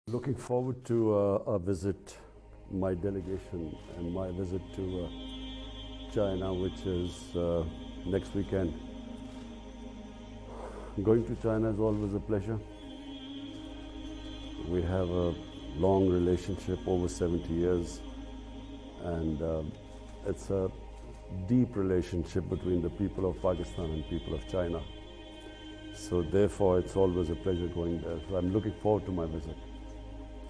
Looking forward to a visit, my delegation and my visit to China, which is next weekend. Going to China is always a pleasure. We have a long relationship, over 70 years, and it's a deep relationship between the people of Pakistan and people of China. So therefore, it's always a pleasure going there. So I'm looking forward to my visit.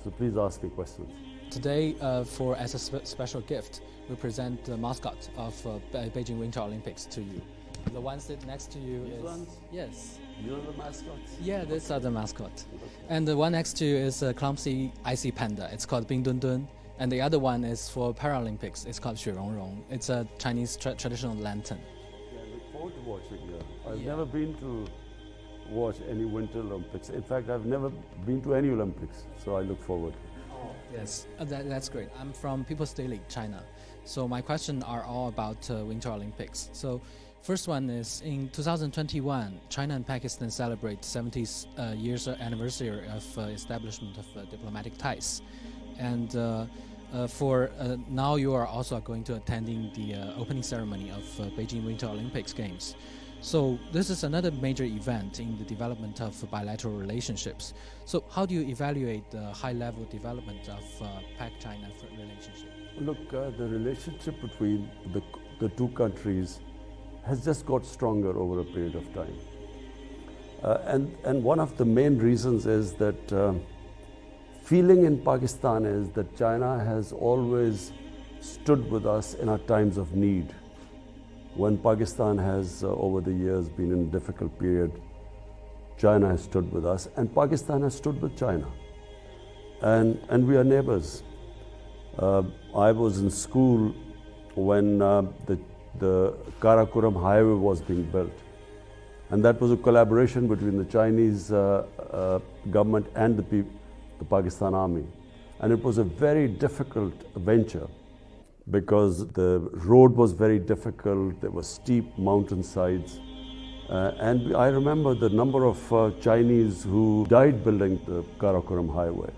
So please ask me questions. Today, as a special gift, we present the mascot of Beijing Winter Olympics to you. The one sit next to you These is... ones? Yes. You're the mascots? Yeah, these are the mascot. And the one next to you is a clumsy icy panda. It's called Bing Dun Dun. And the other one is for Paralympics. It's called Xue Rong Rong. It's a Chinese traditional lantern. Yeah, I look forward to watching it. I've never been to watch any Winter Olympics. In fact, I've never been to any Olympics, so I look forward. Yes, that's great. I'm from People's Daily, China. So my questions are all about Winter Olympics. So first one is, in 2021, China and Pakistan celebrate 70th years anniversary of establishment of diplomatic ties. And for now, you are also going to attending the opening ceremony of Beijing Winter Olympics Games. So this is another major event in the development of bilateral relationships. So how do you evaluate the high-level development of Pak-China relationship? Look, the relationship between the two countries has just got stronger over a period of time. And one of the main reasons is that feeling in Pakistan is that China has always stood with us in our times of need. When Pakistan has, over the years, been in a difficult period, China has stood with us, and Pakistan has stood with China. And we are neighbors. I was in school when the Karakoram highway was being built. And that was a collaboration between the Chinese government and the Pakistan army. And it was a very difficult venture, because the road was very difficult, there were steep mountainsides. And I remember the number of Chinese who died building the Karakoram highway.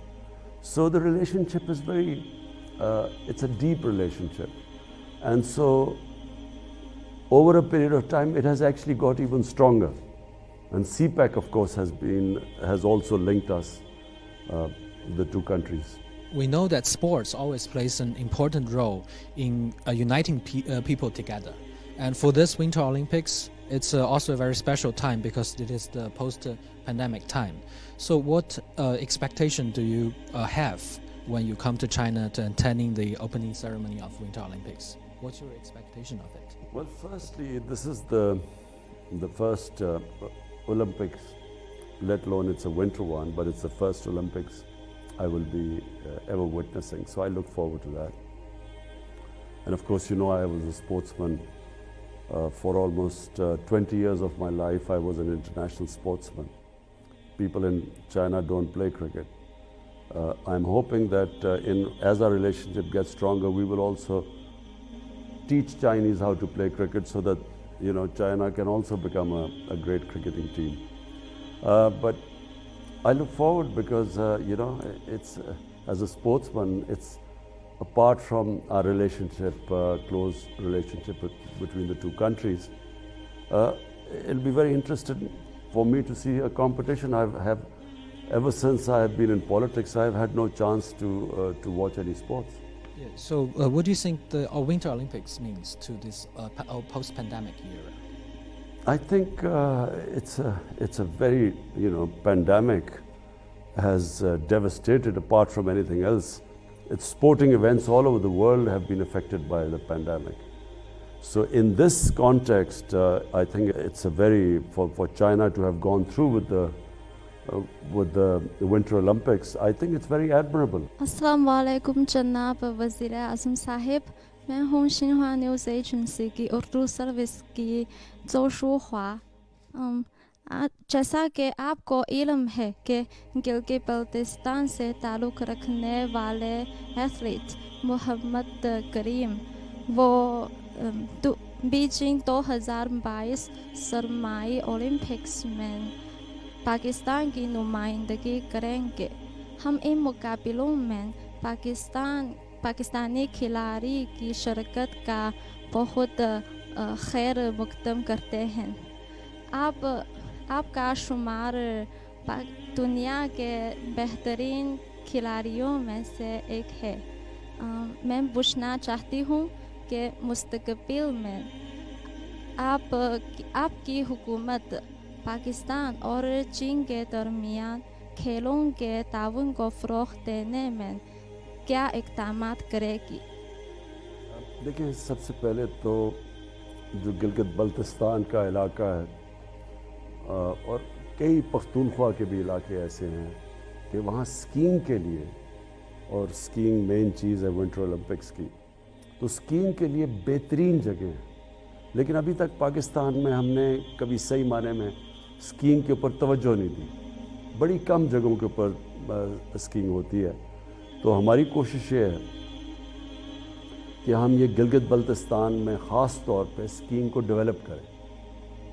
So the relationship is it's a deep relationship. And so over a period of time, it has actually got even stronger. And CPEC, of course, has also linked us, the two countries. We know that sports always plays an important role in uniting people together. And for this Winter Olympics, it's also a very special time because it is the post-pandemic time. So what expectation do you have when you come to China to attending the opening ceremony of Winter Olympics? What's your expectation of it? Well, firstly, this is the first Olympics, let alone it's a winter one, but it's the first Olympics I will be ever witnessing, so I look forward to that. And of course, you know, I was a sportsman for almost 20 years of my life. I was an international sportsman. People in China don't play cricket. I'm hoping that as our relationship gets stronger, we will also teach Chinese how to play cricket, so that, you know, China can also become a great cricketing team. But I look forward because, you know, it's as a sportsman, it's apart from our relationship, close relationship between the two countries. It'll be very interesting for me to see a competition. Ever since I have been in politics, I've had no chance to watch any sports. Yeah. So what do you think the Winter Olympics means to this post-pandemic era? I think it's a very, you know, pandemic has devastated, apart from anything else. It's sporting events all over the world have been affected by the pandemic. So in this context, I think it's for China to have gone through with the Winter Olympics, I think it's very admirable. Assalamu alaikum Janab Wazir-e-Azam Sahib. मैं हूँ Xinhua news agency की Urdu service की जोशु ख्वा। जैसा कि आपको इल्म है कि गिलगित बल्तिस्तान से ताल्लुक़ रखने वाले एथलीट मोहम्मद करीम वो बीजिंग 2022 सरमाई ओलंपिक्स में पाकिस्तान की नुमाइंदगी करेंगे। हम इन मुकाबलों में पाकिस्तानी खिलाड़ी की शिरकत का बहुत खैर मकदम करते हैं। आपका शुमार दुनिया के बेहतरीन खिलाड़ियों में से एक है। मैं पूछना चाहती हूँ कि मुस्तकबिल में आपकी हुकूमत पाकिस्तान और चीन के दरमियान खेलों के ताउन को फ़रोग़ देने में क्या इक़दामात करेगी? देखिए, सबसे पहले तो जो गिलगित बल्तिस्तान का इलाका है और कई पख्तूनख्वा के भी इलाके ऐसे हैं कि वहाँ स्कीइंग के लिए, और स्कीइंग मेन चीज़ है विंटर ओलंपिक्स की, तो स्कीइंग के लिए बेहतरीन जगह है। लेकिन अभी तक पाकिस्तान में हमने कभी सही माने में स्कीइंग के ऊपर तवज्जो नहीं दी। बड़ी कम जगहों के ऊपर स्कीइंग होती है। तो हमारी कोशिश ये है कि हम ये गिलगित बल्तिस्तान में ख़ास तौर पे स्कीइंग को डेवलप करें,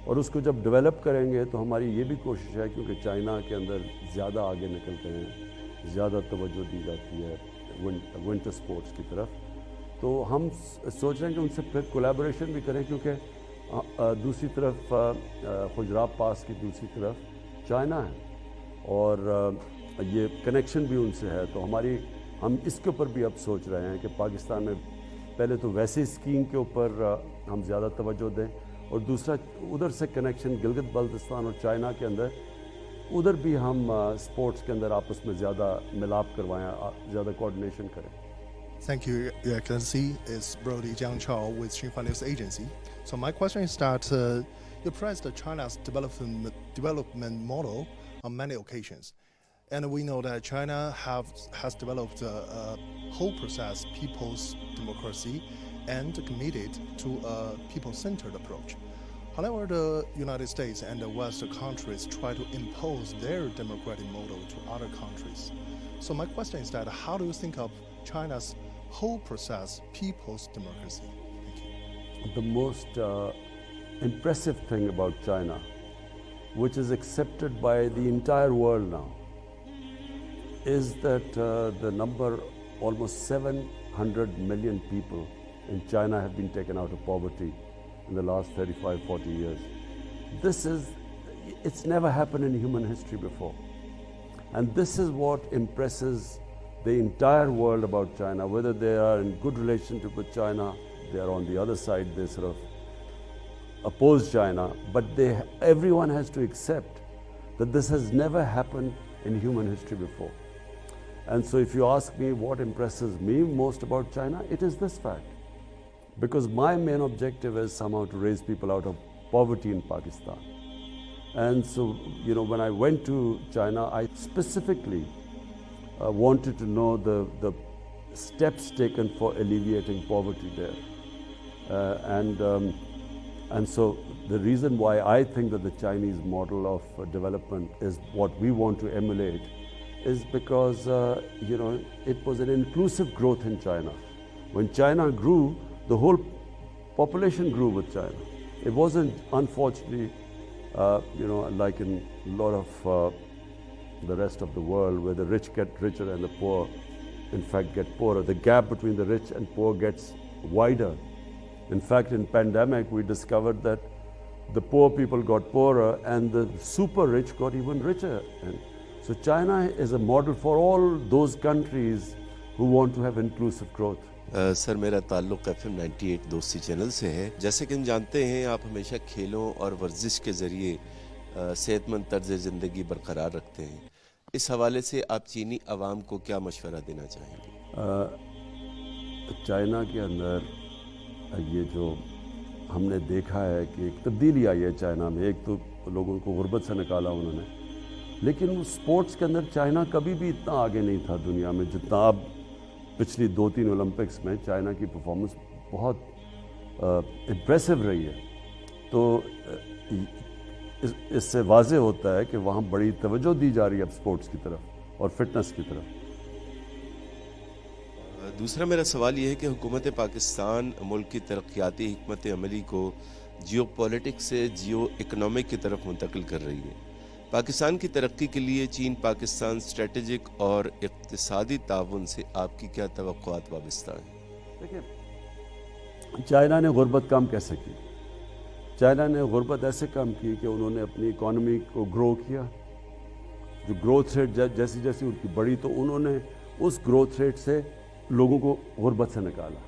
और उसको जब डेवलप करेंगे तो हमारी ये भी कोशिश है, क्योंकि चाइना के अंदर ज़्यादा आगे निकलते हैं, ज़्यादा तवज्जो दी जाती है विंटर स्पोर्ट्स की तरफ, तो हम सोच रहे हैं कि उनसे फिर कोलैबोरेशन भी करें, क्योंकि दूसरी तरफ खुजराब पास की दूसरी तरफ चाइना है और ये कनेक्शन भी उनसे है। तो हम इसके ऊपर भी अब सोच रहे हैं कि पाकिस्तान में पहले तो वैसे स्कीइंग के ऊपर हम ज़्यादा तवज्जो दें, और दूसरा उधर से कनेक्शन गिलगित बल्तिस्तान और चाइना के अंदर, उधर भी हम स्पोर्ट्स के अंदर आपस में ज़्यादा मिलाप करवाएं, ज़्यादा कोऑर्डिनेशन करें। Thank you, Your Excellency. It's Brody Jiang Chao with Xinhua News Agency. So my question is that you praised China's development model on many occasions. And we know that China has developed a whole process, people's democracy, and committed to a people-centered approach. However, the United States and the West countries try to impose their democratic model to other countries. So my question is that how do you think of China's whole process, people's democracy? Thank you. The most impressive thing about China, which is accepted by the entire world now, is that the number, almost 700 million people in China have been taken out of poverty in the last 35-40 years. It's never happened in human history before. And this is what impresses the entire world about China, whether they are in good relationship with China, they are on the other side, they sort of oppose China, but everyone has to accept that this has never happened in human history before. And so if you ask me what impresses me most about China, it is this fact. Because my main objective is somehow to raise people out of poverty in Pakistan. And so, when I went to China, I specifically wanted to know the steps taken for alleviating poverty there. And so the reason why I think that the Chinese model of development is what we want to emulate is because, it was an inclusive growth in China. When China grew, the whole population grew with China. It wasn't, unfortunately, like in a lot of the rest of the world, where the rich get richer and the poor, in fact, get poorer. The gap between the rich and poor gets wider. In fact, in pandemic, we discovered that the poor people got poorer and the super rich got even richer. And so China is a model for all those countries who want to have inclusive growth. Sir, मेरा ताल्लुक़ FM 98 दोस्ती channel से है। जैसे कि हम जानते हैं, आप हमेशा खेलों और वर्जिश के ज़रिए सेहतमंद तर्ज़ ज़िंदगी बरकरार रखते हैं। इस हवाले से आप चीनी अवाम को क्या मशवरा देना चाहेंगे? चाइना के अंदर ये जो हमने देखा है कि एक तब्दीली आई है चाइना में। एक तो लोगों को गुर्बत से निकाला उन्होंने, लेकिन स्पोर्ट्स के अंदर चाइना कभी भी इतना आगे नहीं था दुनिया में जितना अब। पिछली 2-3 ओलंपिक्स में चाइना की परफॉर्मेंस बहुत इम्प्रेसिव रही है। तो इससे वाज़ेह होता है कि वहाँ बड़ी तवज्जो दी जा रही है अब स्पोर्ट्स की तरफ और फिटनेस की तरफ। दूसरा मेरा सवाल ये है कि हुकूमत पाकिस्तान मुल्क की तरक्याती हिकमत अमली को जियो पॉलिटिक्स से जियो इकनॉमिक की तरफ मुंतकिल कर रही है। पाकिस्तान की तरक्की के लिए चीन पाकिस्तान स्ट्रेटेजिक और इक्तिसादी ताउन से आपकी क्या तवक्कुआत वाबस्ता हैं? देखिए, चाइना ने गुर्बत कम कैसे की? चाइना ने गुर्बत ऐसे कम की कि उन्होंने अपनी इकॉनमी को ग्रो किया। जो ग्रोथ रेट जैसी जैसी उनकी बढ़ी, तो उन्होंने उस ग्रोथ रेट से लोगों को गुर्बत से निकाला।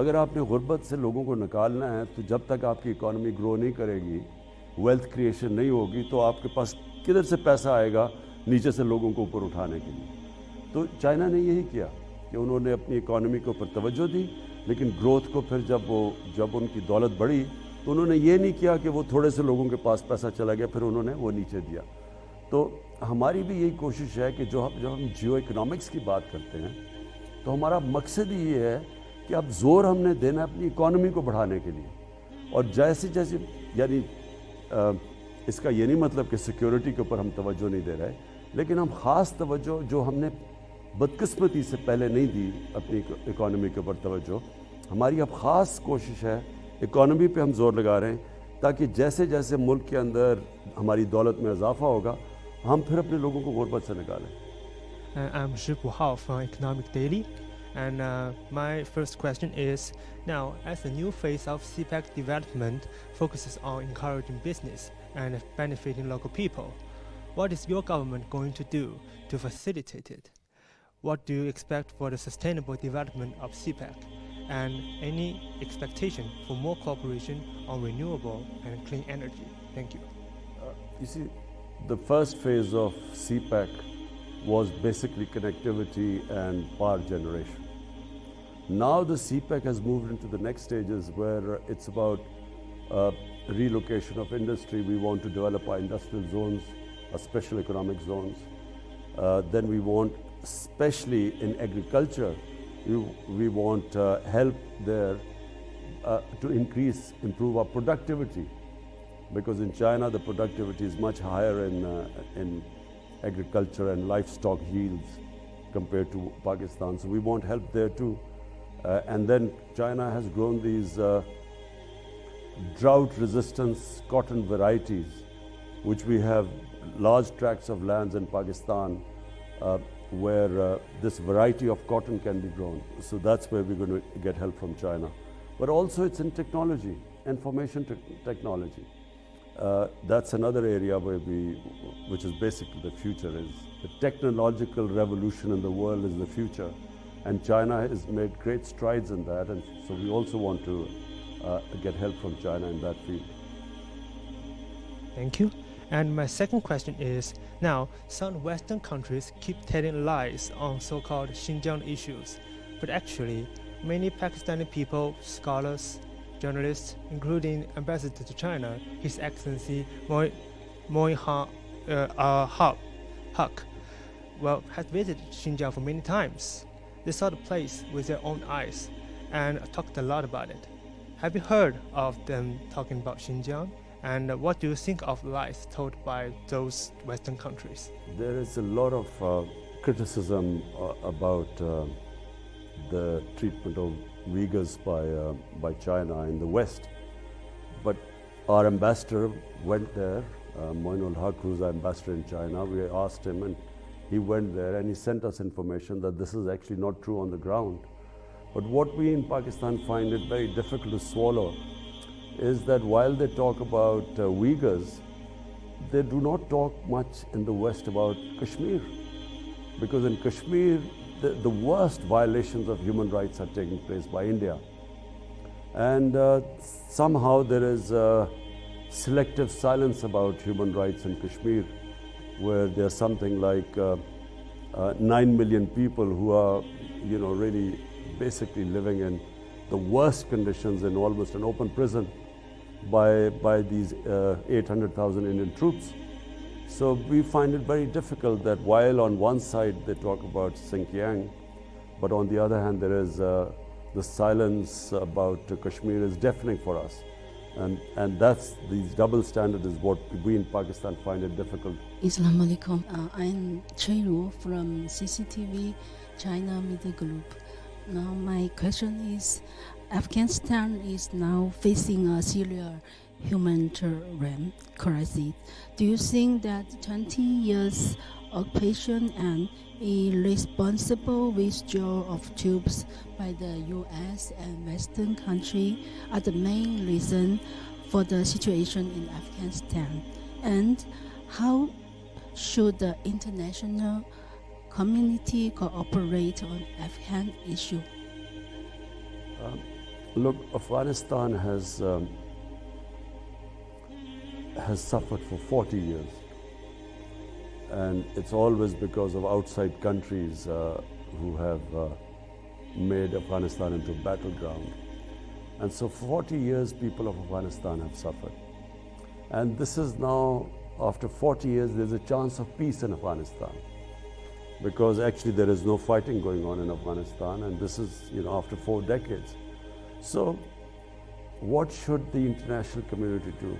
अगर आपने गुर्बत से लोगों को निकालना है, तो जब तक आपकी इकॉनमी ग्रो नहीं करेगी, वेल्थ क्रिएशन नहीं होगी, तो आपके पास किधर से पैसा आएगा नीचे से लोगों को ऊपर उठाने के लिए? तो चाइना ने यही किया कि उन्होंने अपनी इकॉनमी के ऊपर तवज्जो दी, लेकिन ग्रोथ को फिर जब उनकी दौलत बढ़ी, तो उन्होंने ये नहीं किया कि वो थोड़े से लोगों के पास पैसा चला गया फिर उन्होंने वो नीचे दिया। तो हमारी भी यही कोशिश है कि जब हम जियो इकोनॉमिक्स की बात करते हैं, तो हमारा मकसद ही ये है कि अब जोर हमने देना है अपनी इकॉनमी को बढ़ाने के लिए। और जैसे जैसे यानी इसका ये नहीं मतलब कि सिक्योरिटी के ऊपर हम तवज्जो नहीं दे रहे, लेकिन हम ख़ास तवज्जो जो हमने बदकिस्मती से पहले नहीं दी अपनी इकॉनमी के ऊपर तवज्जो, हमारी अब ख़ास कोशिश है इकॉनमी पे हम जोर लगा रहे हैं, ताकि जैसे जैसे मुल्क के अंदर हमारी दौलत में इजाफा होगा, हम फिर अपने लोगों को गुर्बत से निकालें। I'm Shifu Hao from Economic Daily, and my first question is, now as the new phase of CPEC development focuses on encouraging business and benefiting local people, what is your government going to do to facilitate it? What do you expect for the sustainable development of CPEC, and any expectation for more cooperation on renewable and clean energy? Thank you. You see, the first phase of CPEC was basically connectivity and power generation. Now the CPEC has moved into the next stages where it's about relocation of industry. We want to develop our industrial zones, our special economic zones. Then we want, especially in agriculture, we want help there to improve our productivity. Because in China, the productivity is much higher in agriculture and livestock yields compared to Pakistan. So we want help there too. And then China has grown these drought-resistant cotton varieties, which we have large tracts of lands in Pakistan where this variety of cotton can be grown. So that's where we're going to get help from China. But also it's in technology, information technology. That's another area which is basically the future. Is the technological revolution in the world is the future, and China has made great strides in that, and so we also want to get help from China in that field. Thank you. And my second question is, now some Western countries keep telling lies on so-called Xinjiang issues, but actually many Pakistani people, scholars, journalists, including Ambassador to China, His Excellency Moin Haq, has visited Xinjiang for many times. They saw the place with their own eyes and talked a lot about it. Have you heard of them talking about Xinjiang? And what do you think of lies told by those Western countries? There is a lot of criticism about the treatment of Uyghurs by China in the West. But our ambassador went there, Moinul Haq, who's our ambassador in China. We asked him, and he went there and he sent us information that this is actually not true on the ground. But what we in Pakistan find it very difficult to swallow is that while they talk about Uyghurs, they do not talk much in the West about Kashmir. Because in Kashmir, the worst violations of human rights are taking place by India. And somehow there is selective silence about human rights in Kashmir, where there's something like 9 million people who are, really basically living in the worst conditions in almost an open prison by these 800,000 Indian troops. So we find it very difficult that while on one side they talk about Xinjiang, but on the other hand there is the silence about Kashmir is deafening for us. And that's these double standard is what we in Pakistan find it difficult. Assalamu alaikum. I'm Chairu from CCTV China Media Group. Now my question is, Afghanistan is now facing a serious humanitarian crisis. Do you think that 20 years occupation and irresponsible withdrawal of troops by the U.S. and Western countries are the main reason for the situation in Afghanistan? And how should the international community cooperate on Afghan issue? Look, Afghanistan has suffered for 40 years. And it's always because of outside countries who have made Afghanistan into a battleground. And so for 40 years, people of Afghanistan have suffered. And this is now, after 40 years, there's a chance of peace in Afghanistan. Because actually there is no fighting going on in Afghanistan, and this is, after 4 decades. So what should the international community do?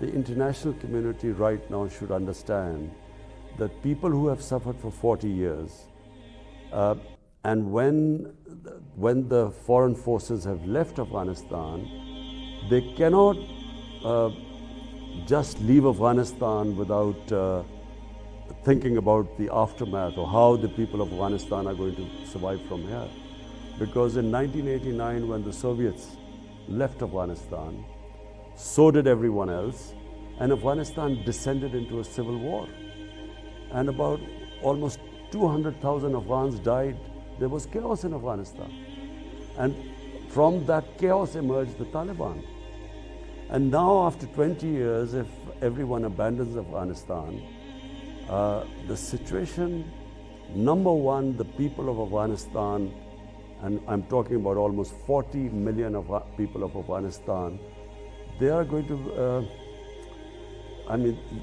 The international community right now should understand that people who have suffered for 40 years, and when the foreign forces have left Afghanistan, they cannot just leave Afghanistan without thinking about the aftermath or how the people of Afghanistan are going to survive from here. Because in 1989, when the Soviets left Afghanistan, so did everyone else, and Afghanistan descended into a civil war. And about almost 200,000 Afghans died. There was chaos in Afghanistan. And from that chaos emerged the Taliban. And now, after 20 years, if everyone abandons Afghanistan, the situation, number one, the people of Afghanistan, and I'm talking about almost 40 million people of Afghanistan, they are going to,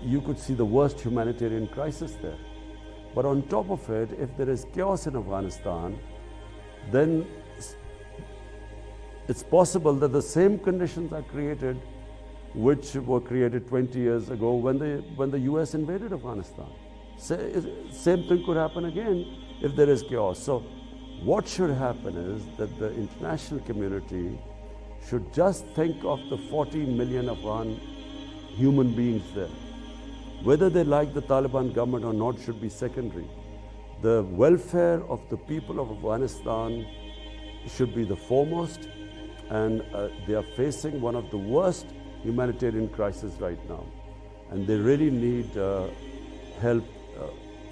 you could see the worst humanitarian crisis there. But on top of it, if there is chaos in Afghanistan, then it's possible that the same conditions are created which were created 20 years ago when the US invaded Afghanistan. Same thing could happen again if there is chaos. So what should happen is that the international community should just think of the 40 million Afghan human beings there. Whether they like the Taliban government or not should be secondary. The welfare of the people of Afghanistan should be the foremost, and they are facing one of the worst humanitarian crises right now. And they really need help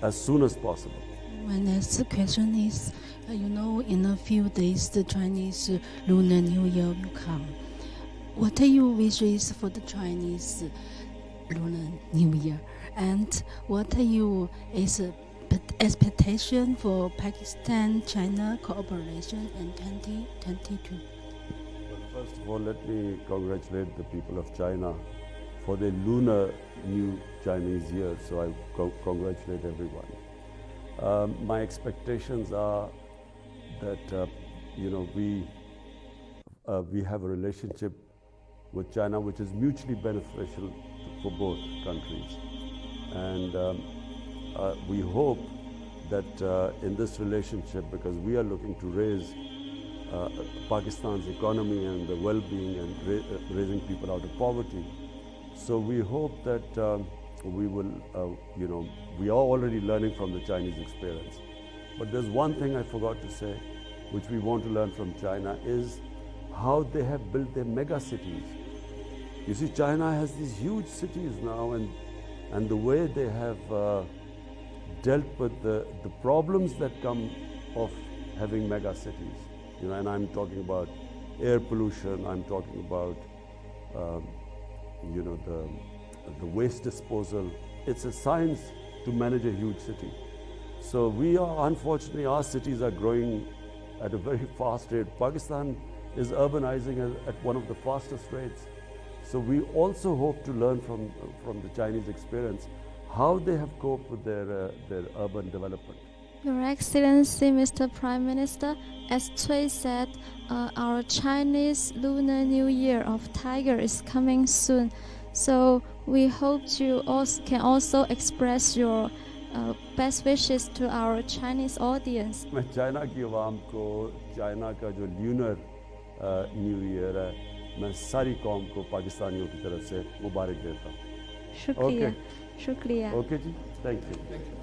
as soon as possible. My next question is, in a few days the Chinese Lunar New Year will come. What are your wishes for the Chinese Lunar New Year? And what are your expectation for Pakistan-China cooperation in 2022? Well, first of all, let me congratulate the people of China for their Lunar New Chinese Year. So I congratulate everyone. My expectations are that we have a relationship with China which is mutually beneficial for both countries, and we hope that in this relationship, because we are looking to raise Pakistan's economy and the well-being and raising people out of poverty, so we hope that we will, we are already learning from the Chinese experience. But there's one thing I forgot to say, which we want to learn from China, is how they have built their mega cities. You see, China has these huge cities now, and the way they have dealt with the problems that come of having mega cities. And I'm talking about air pollution, I'm talking about the waste disposal. It's a science to manage a huge city. So unfortunately, our cities are growing at a very fast rate. Pakistan is urbanizing at one of the fastest rates. So we also hope to learn from the Chinese experience how they have coped with their urban development. Your Excellency, Mr. Prime Minister, as Cui said, our Chinese Lunar New Year of Tiger is coming soon. So we hope you can also express your best wishes to our Chinese audience. मैं China की आवाम को China का जो lunar new year है मैं सारी कौम को पाकिस्तानियों की तरफ से मुबारक देता हूँ। शुक्रिया Okay. शुक्रिया ओके जी, थैंक यू।